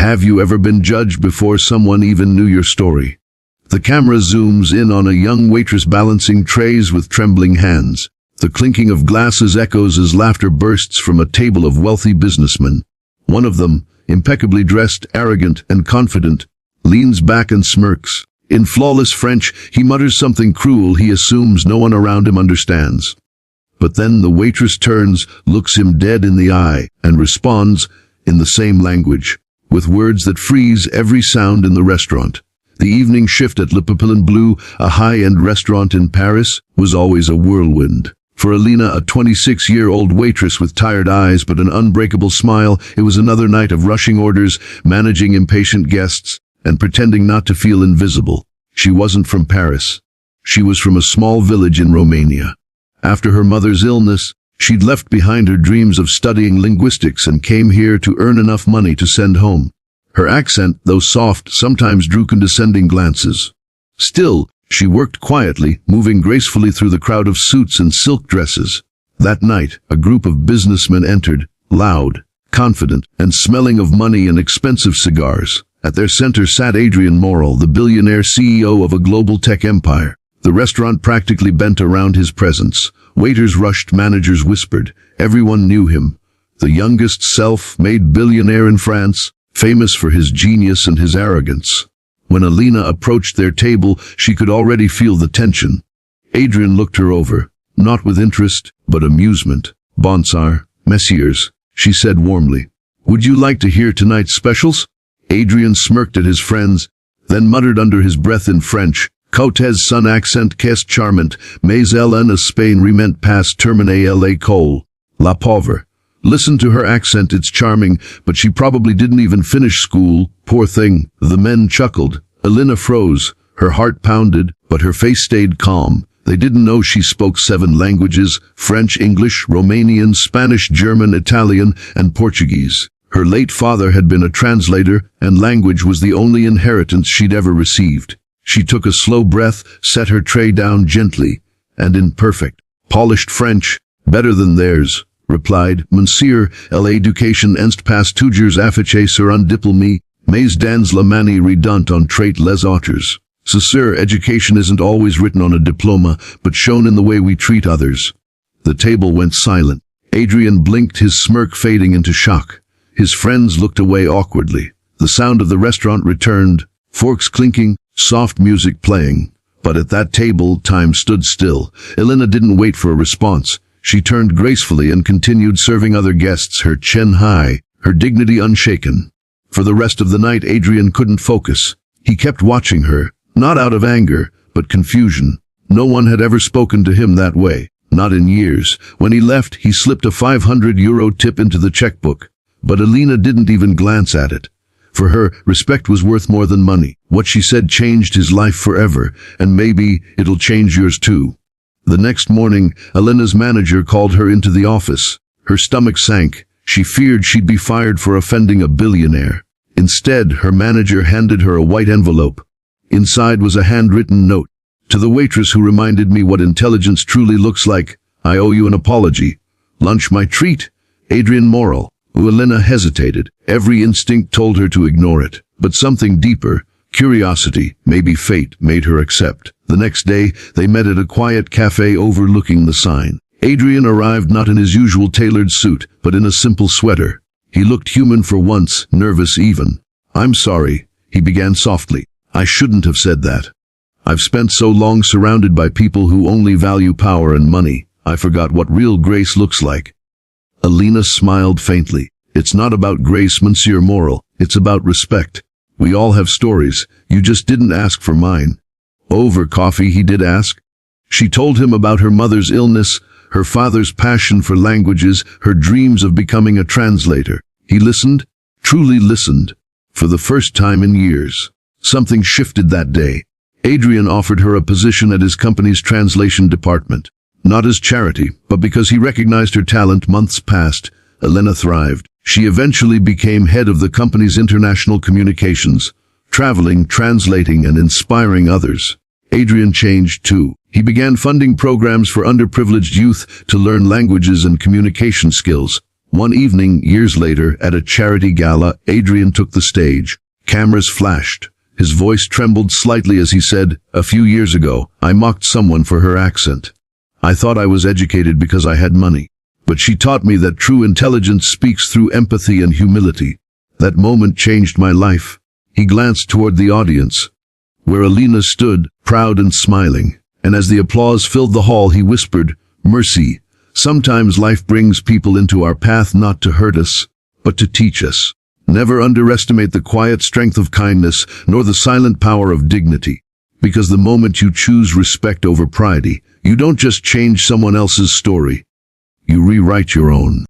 Have you ever been judged before someone even knew your story? The camera zooms in on a young waitress balancing trays with trembling hands. The clinking of glasses echoes as laughter bursts from a table of wealthy businessmen. One of them, impeccably dressed, arrogant, and confident, leans back and smirks. In flawless French, he mutters something cruel he assumes no one around him understands. But then the waitress turns, looks him dead in the eye, and responds in the same language, with words that freeze every sound in the restaurant. The evening shift at Le Papillon Bleu, a high-end restaurant in Paris, was always a whirlwind. For Elena, a 26-year-old waitress with tired eyes but an unbreakable smile, it was another night of rushing orders, managing impatient guests, and pretending not to feel invisible. She wasn't from Paris. She was from a small village in Romania. After her mother's illness, she'd left behind her dreams of studying linguistics and came here to earn enough money to send home. Her accent, though soft, sometimes drew condescending glances. Still, she worked quietly, moving gracefully through the crowd of suits and silk dresses. That night, a group of businessmen entered, loud, confident, and smelling of money and expensive cigars. At their center sat Adrien Morel, the billionaire CEO of a global tech empire. The restaurant practically bent around his presence. Waiters rushed, managers whispered. Everyone knew him. The youngest self-made billionaire in France, famous for his genius and his arrogance. When Elena approached their table, she could already feel the tension. Adrien looked her over, not with interest, but amusement. "Bonsoir, messieurs," she said warmly. "Would you like to hear tonight's specials?" Adrien smirked at his friends, then muttered under his breath in French, "Côté son accent qu'est charmant, mais elle en Espagne riment pas terminer à l'école. La pauvre. Listen to her accent, it's charming, but she probably didn't even finish school, poor thing." The men chuckled. Elena froze. Her heart pounded, but her face stayed calm. They didn't know she spoke 7 languages: French, English, Romanian, Spanish, German, Italian, and Portuguese. Her late father had been a translator, and language was the only inheritance she'd ever received. She took a slow breath, set her tray down gently, and in perfect, polished French, "Better than theirs," replied, "Monsieur, l'éducation n'est pas toujours affichée sur un diplôme, mais dans la manière dont on traite les autres." So, sir, education isn't always written on a diploma, but shown in the way we treat others. The table went silent. Adrien blinked, his smirk fading into shock. His friends looked away awkwardly. The sound of the restaurant returned, forks clinking, soft music playing. But at that table, time stood still. Elena didn't wait for a response. She turned gracefully and continued serving other guests, her chin high, her dignity unshaken. For the rest of the night, Adrien couldn't focus. He kept watching her, not out of anger, but confusion. No one had ever spoken to him that way, not in years. When he left, he slipped a €500 tip into the checkbook. But Elena didn't even glance at it. For her, respect was worth more than money. What she said changed his life forever, and maybe it'll change yours too. The next morning, Elena's manager called her into the office. Her stomach sank. She feared she'd be fired for offending a billionaire. Instead, her manager handed her a white envelope. Inside was a handwritten note. "To the waitress who reminded me what intelligence truly looks like, I owe you an apology. Lunch my treat, Adrien Morel." Elena hesitated. Every instinct told her to ignore it. But something deeper, curiosity, maybe fate, made her accept. The next day, they met at a quiet cafe overlooking the sign. Adrien arrived not in his usual tailored suit, but in a simple sweater. He looked human for once, nervous even. "I'm sorry," he began softly. "I shouldn't have said that. I've spent so long surrounded by people who only value power and money. I forgot what real grace looks like." Elena smiled faintly. "It's not about grace, Monsieur Morel. It's about respect. We all have stories. You just didn't ask for mine." "Over coffee," he did ask. She told him about her mother's illness, her father's passion for languages, her dreams of becoming a translator. He listened, truly listened, for the first time in years. Something shifted that day. Adrien offered her a position at his company's translation department. Not as charity, but because he recognized her talent. Months passed. Elena thrived. She eventually became head of the company's international communications, traveling, translating, and inspiring others. Adrien changed too. He began funding programs for underprivileged youth to learn languages and communication skills. One evening, years later, at a charity gala, Adrian took the stage. Cameras flashed. His voice trembled slightly as he said, "A few years ago, I mocked someone for her accent. I thought I was educated because I had money. But she taught me that true intelligence speaks through empathy and humility. That moment changed my life." He glanced toward the audience, where Elena stood, proud and smiling. And as the applause filled the hall, he whispered, "Mercy. Sometimes life brings people into our path not to hurt us, but to teach us. Never underestimate the quiet strength of kindness, nor the silent power of dignity. Because the moment you choose respect over pride, you don't just change someone else's story, you rewrite your own."